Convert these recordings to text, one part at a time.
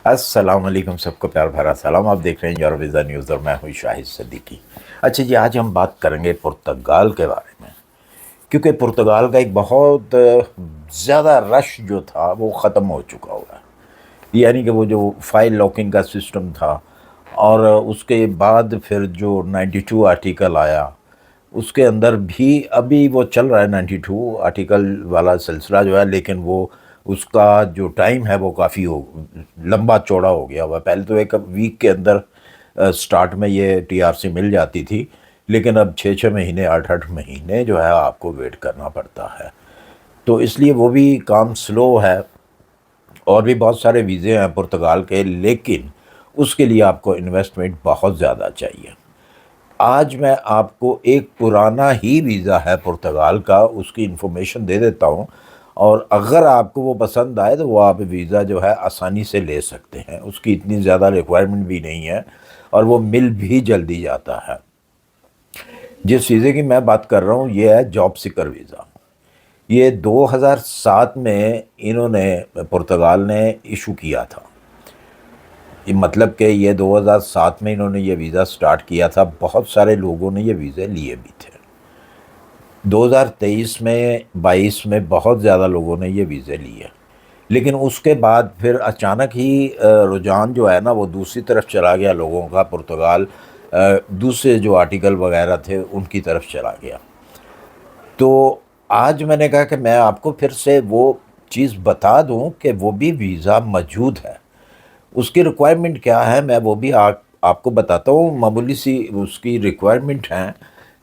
السلام علیکم، سب کو پیار بھرا سلام۔ آپ دیکھ رہے ہیں یور ویزا نیوز اور میں ہوں شاہد صدیقی۔ اچھا جی، آج ہم بات کریں گے پرتگال کے بارے میں، کیونکہ پرتگال کا ایک بہت زیادہ رش جو تھا وہ ختم ہو چکا ہوا ہے۔ یعنی کہ وہ جو فائل لاکنگ کا سسٹم تھا، اور اس کے بعد پھر جو 92 آرٹیکل آیا، اس کے اندر بھی ابھی وہ چل رہا ہے 92 آرٹیکل والا سلسلہ جو ہے، لیکن وہ اس کا جو ٹائم ہے وہ کافی لمبا چوڑا ہو گیا ہوا ہے۔ پہلے تو ایک ویک کے اندر سٹارٹ میں یہ ٹی آر سی مل جاتی تھی، لیکن اب 6 مہینے 8 مہینے جو ہے آپ کو ویٹ کرنا پڑتا ہے، تو اس لیے وہ بھی کام سلو ہے۔ اور بھی بہت سارے ویزے ہیں پرتگال کے، لیکن اس کے لیے آپ کو انویسٹمنٹ بہت زیادہ چاہیے۔ آج میں آپ کو ایک پرانا ہی ویزا ہے پرتگال کا، اس کی انفارمیشن دے دیتا ہوں، اور اگر آپ کو وہ پسند آئے تو وہ آپ ویزا جو ہے آسانی سے لے سکتے ہیں۔ اس کی اتنی زیادہ ریکوائرمنٹ بھی نہیں ہے، اور وہ مل بھی جلدی جاتا ہے۔ جس ویزے کی میں بات کر رہا ہوں یہ ہے جاب سیکر ویزا۔ یہ 2007 میں انہوں نے پرتگال نے ایشو کیا تھا۔ یہ مطلب کہ یہ 2007 میں انہوں نے یہ ویزا سٹارٹ کیا تھا، بہت سارے لوگوں نے یہ ویزے لیے بھی تھے۔ 2023 میں 22 میں بہت زیادہ لوگوں نے یہ ویزے لیے، لیکن اس کے بعد پھر اچانک ہی رجحان جو ہے نا وہ دوسری طرف چلا گیا لوگوں کا۔ پرتگال دوسرے جو آرٹیکل وغیرہ تھے ان کی طرف چلا گیا۔ تو آج میں نے کہا کہ میں آپ کو پھر سے وہ چیز بتا دوں کہ وہ بھی ویزا موجود ہے۔ اس کی ریکوائرمنٹ کیا ہے میں وہ بھی آپ کو بتاتا ہوں۔ معمولی سی اس کی ریکوائرمنٹ ہیں،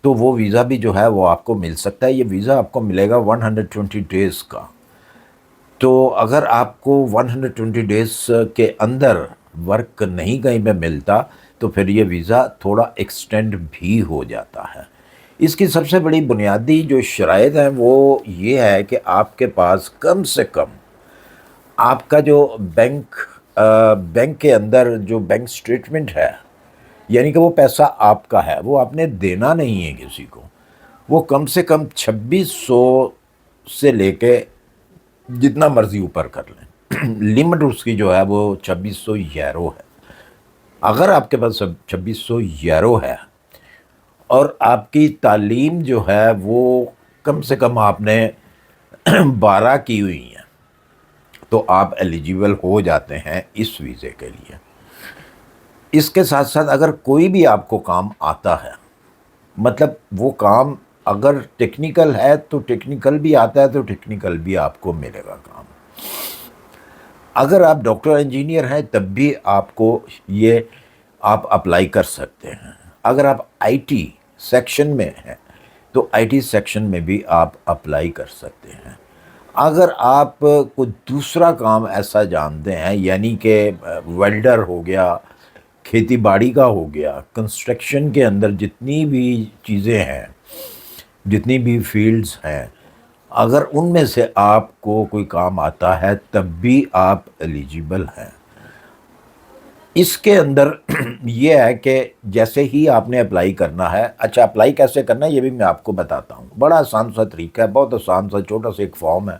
تو وہ ویزا بھی جو ہے وہ آپ کو مل سکتا ہے۔ یہ ویزا آپ کو ملے گا 120 ڈیز کا۔ تو اگر آپ کو 120 ڈیز کے اندر ورک نہیں کہیں پہ ملتا تو پھر یہ ویزا تھوڑا ایکسٹینڈ بھی ہو جاتا ہے۔ اس کی سب سے بڑی بنیادی جو شرائط ہیں وہ یہ ہے کہ آپ کے پاس کم سے کم آپ کا جو بینک کے اندر جو بینک سٹیٹمنٹ ہے، یعنی کہ وہ پیسہ آپ کا ہے، وہ آپ نے دینا نہیں ہے کسی کو، وہ کم سے کم 2600 سے لے کے جتنا مرضی اوپر کر لیں۔ لمٹ اس کی جو ہے وہ 2600 یورو ہے۔ اگر آپ کے پاس 2600 یورو ہے اور آپ کی تعلیم جو ہے وہ کم سے کم آپ نے 12 کی ہوئی ہیں، تو آپ ایلیجیبل ہو جاتے ہیں اس ویزے کے لیے۔ اس کے ساتھ ساتھ اگر کوئی بھی آپ کو کام آتا ہے، مطلب وہ کام اگر ٹیکنیکل ہے تو ٹیکنیکل بھی آتا ہے، تو ٹیکنیکل بھی آپ کو ملے گا کام۔ اگر آپ ڈاکٹر انجینئر ہیں تب بھی آپ کو یہ آپ اپلائی کر سکتے ہیں۔ اگر آپ آئی ٹی سیکشن میں ہیں تو آئی ٹی سیکشن میں بھی آپ اپلائی کر سکتے ہیں۔ اگر آپ کوئی دوسرا کام ایسا جانتے ہیں، یعنی کہ ویلڈر ہو گیا، کھیتی باڑی کا ہو گیا، کنسٹرکشن کے اندر جتنی بھی چیزیں ہیں، جتنی بھی فیلڈز ہیں، اگر ان میں سے آپ کو کوئی کام آتا ہے تب بھی آپ ایلیجیبل ہیں۔ اس کے اندر یہ ہے کہ جیسے ہی آپ نے اپلائی کرنا ہے، اچھا اپلائی کیسے کرنا ہے یہ بھی میں آپ کو بتاتا ہوں۔ بڑا آسان سا طریقہ ہے، بہت آسان سا چھوٹا سا ایک فارم ہے،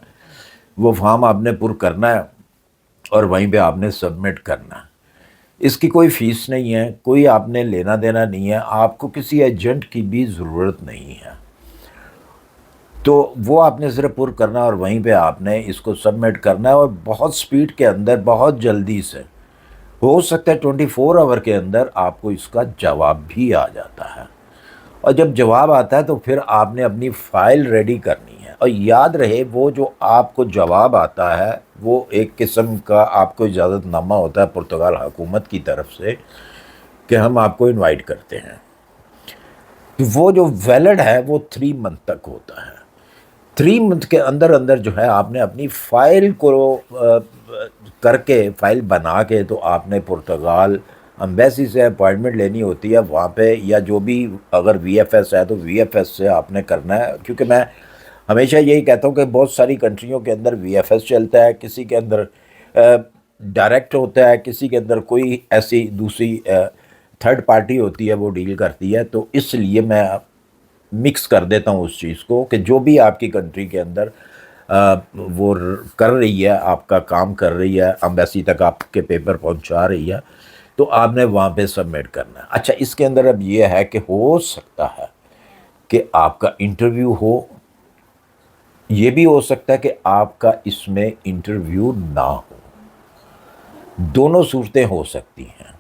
وہ فارم آپ نے پر کرنا ہے اور وہیں پہ آپ نے سبمٹ کرنا ہے۔ اس کی کوئی فیس نہیں ہے، کوئی آپ نے لینا دینا نہیں ہے، آپ کو کسی ایجنٹ کی بھی ضرورت نہیں ہے۔ تو وہ آپ نے صرف پر کرنا اور وہیں پہ آپ نے اس کو سبمٹ کرنا ہے، اور بہت سپیڈ کے اندر بہت جلدی سے، ہو سکتا ہے 24 آور کے اندر آپ کو اس کا جواب بھی آ جاتا ہے۔ اور جب جواب آتا ہے تو پھر آپ نے اپنی فائل ریڈی کرنی ہے، اور یاد رہے وہ جو آپ کو جواب آتا ہے وہ ایک قسم کا آپ کو اجازت نامہ ہوتا ہے پرتگال حکومت کی طرف سے کہ ہم آپ کو انوائٹ کرتے ہیں۔ وہ جو ویلڈ ہے وہ 3 منتھ تک ہوتا ہے۔ 3 منتھ کے اندر اندر جو ہے آپ نے اپنی فائل کو کر کے، فائل بنا کے، تو آپ نے پرتگال امبیسی سے اپوائنٹمنٹ لینی ہوتی ہے وہاں پہ، یا جو بھی اگر وی ایف ایس ہے تو وی ایف ایس سے آپ نے کرنا ہے۔ کیونکہ میں ہمیشہ یہی کہتا ہوں کہ بہت ساری کنٹریوں کے اندر وی ایف ایس چلتا ہے، کسی کے اندر ڈائریکٹ ہوتا ہے، کسی کے اندر کوئی ایسی دوسری تھرڈ پارٹی ہوتی ہے وہ ڈیل کرتی ہے۔ تو اس لیے میں مکس کر دیتا ہوں اس چیز کو کہ جو بھی آپ کی کنٹری کے اندر وہ کر رہی ہے، آپ کا کام کر رہی ہے، ایمبیسی تک آپ کے پیپر پہنچا رہی ہے، تو آپ نے وہاں پہ سبمٹ کرنا ہے۔ اچھا، اس کے اندر اب یہ ہے کہ ہو سکتا ہے کہ آپ کا انٹرویو ہو، یہ بھی ہو سکتا ہے کہ آپ کا اس میں انٹرویو نہ ہو، دونوں صورتیں ہو سکتی ہیں۔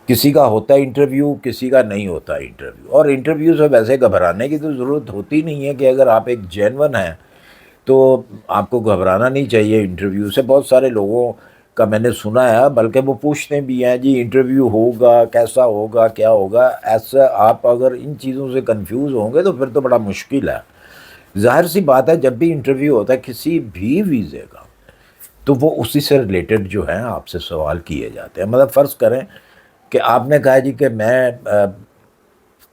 کسی کا ہوتا ہے انٹرویو، کسی کا نہیں ہوتا انٹرویو، اور انٹرویو سے ویسے گھبرانے کی تو ضرورت ہوتی نہیں ہے، کہ اگر آپ ایک جینون ہیں تو آپ کو گھبرانا نہیں چاہیے انٹرویو سے۔ بہت سارے لوگوں کا میں نے سنا ہے، بلکہ وہ پوچھتے بھی ہیں جی انٹرویو ہوگا کیسا ہوگا کیا ہوگا، ایسا آپ اگر ان چیزوں سے کنفیوز ہوں گے تو پھر تو بڑا مشکل ہے۔ ظاہر سی بات ہے، جب بھی انٹرویو ہوتا ہے کسی بھی ویزے کا، تو وہ اسی سے ریلیٹڈ جو ہیں آپ سے سوال کیے جاتے ہیں۔ مطلب فرض کریں کہ آپ نے کہا جی کہ میں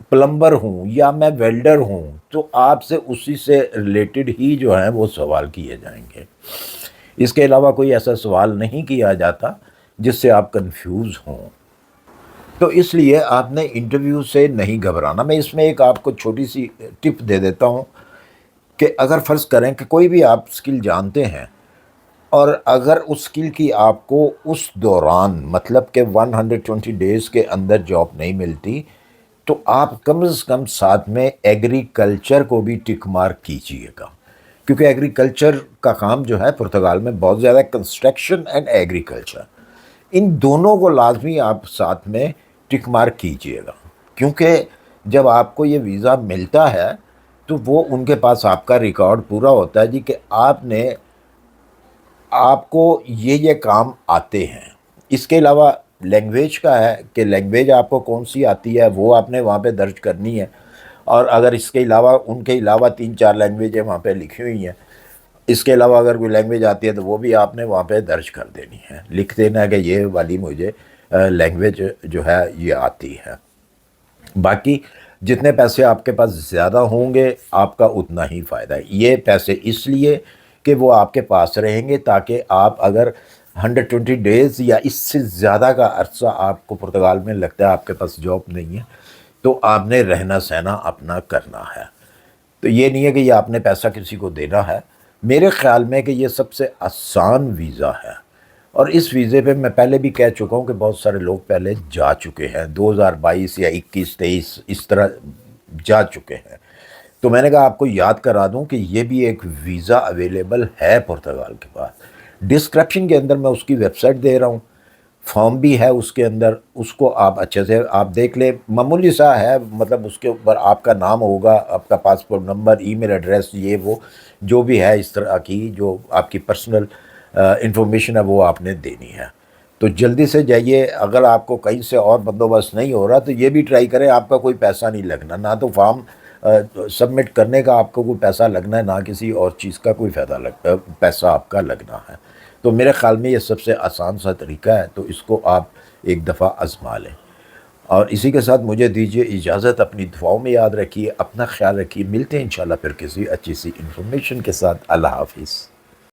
پلمبر ہوں یا میں ویلڈر ہوں، تو آپ سے اسی سے ریلیٹڈ ہی جو ہیں وہ سوال کیے جائیں گے۔ اس کے علاوہ کوئی ایسا سوال نہیں کیا جاتا جس سے آپ کنفیوز ہوں۔ تو اس لیے آپ نے انٹرویو سے نہیں گھبرانا۔ میں اس میں ایک آپ کو چھوٹی سی ٹپ دے دیتا ہوں کہ اگر فرض کریں کہ کوئی بھی آپ اسکل جانتے ہیں، اور اگر اس اسکل کی آپ کو اس دوران مطلب کہ 120 ڈیز کے اندر جاب نہیں ملتی، تو آپ کم از کم ساتھ میں ایگریکلچر کو بھی ٹک مارک کیجئے گا، کیونکہ ایگریکلچر کا کام جو ہے پرتگال میں بہت زیادہ، کنسٹرکشن اینڈ ایگریکلچر، ان دونوں کو لازمی آپ ساتھ میں ٹک مارک کیجئے گا، کیونکہ جب آپ کو یہ ویزا ملتا ہے تو وہ ان کے پاس آپ کا ریکارڈ پورا ہوتا ہے جی کہ آپ کو یہ کام آتے ہیں۔ اس کے علاوہ لینگویج کا ہے کہ لینگویج آپ کو کون سی آتی ہے، وہ آپ نے وہاں پہ درج کرنی ہے، اور اگر اس کے علاوہ ان کے علاوہ 3-4 لینگویجیں وہاں پہ لکھی ہوئی ہیں، اس کے علاوہ اگر کوئی لینگویج آتی ہے تو وہ بھی آپ نے وہاں پہ درج کر دینی ہے، لکھ دینا ہے کہ یہ والی مجھے لینگویج جو ہے یہ آتی ہے۔ باقی جتنے پیسے آپ کے پاس زیادہ ہوں گے آپ کا اتنا ہی فائدہ ہے۔ یہ پیسے اس لیے کہ وہ آپ کے پاس رہیں گے تاکہ آپ اگر 120 ڈیز یا اس سے زیادہ کا عرصہ آپ کو پرتگال میں لگتا ہے آپ کے پاس جاب نہیں ہے، تو آپ نے رہنا سہنا اپنا کرنا ہے۔ تو یہ نہیں ہے کہ یہ آپ نے پیسہ کسی کو دینا ہے۔ میرے خیال میں کہ یہ سب سے آسان ویزا ہے، اور اس ویزے پہ میں پہلے بھی کہہ چکا ہوں کہ بہت سارے لوگ پہلے جا چکے ہیں، 2022 یا 21-23 اس طرح جا چکے ہیں۔ تو میں نے کہا آپ کو یاد کرا دوں کہ یہ بھی ایک ویزا اویلیبل ہے پرتگال کے پاس۔ ڈسکرپشن کے اندر میں اس کی ویب سائٹ دے رہا ہوں، فارم بھی ہے اس کے اندر، اس کو آپ اچھے سے آپ دیکھ لیں، معمولی سا ہے، مطلب اس کے اوپر آپ کا نام ہوگا، آپ کا پاسپورٹ نمبر، ای میل ایڈریس، یہ وہ جو بھی ہے اس طرح کی جو آپ کی پرسنل انفارمیشن ہے وہ آپ نے دینی ہے۔ تو جلدی سے جائیے، اگر آپ کو کہیں سے اور بندوبست نہیں ہو رہا تو یہ بھی ٹرائی کریں، آپ کا کوئی پیسہ نہیں لگنا، نہ تو فارم سبمٹ کرنے کا آپ کو کوئی پیسہ لگنا ہے، نہ کسی اور چیز کا کوئی پیسہ آپ کا لگنا ہے۔ تو میرے خیال میں یہ سب سے آسان سا طریقہ ہے، تو اس کو آپ ایک دفعہ آزما لیں۔ اور اسی کے ساتھ مجھے دیجیے اجازت، اپنی دعاؤں میں یاد رکھیے، اپنا خیال رکھیے، ملتے ہیں انشاءاللہ پھر کسی اچھی سی انفارمیشن کے ساتھ۔ اللہ حافظ۔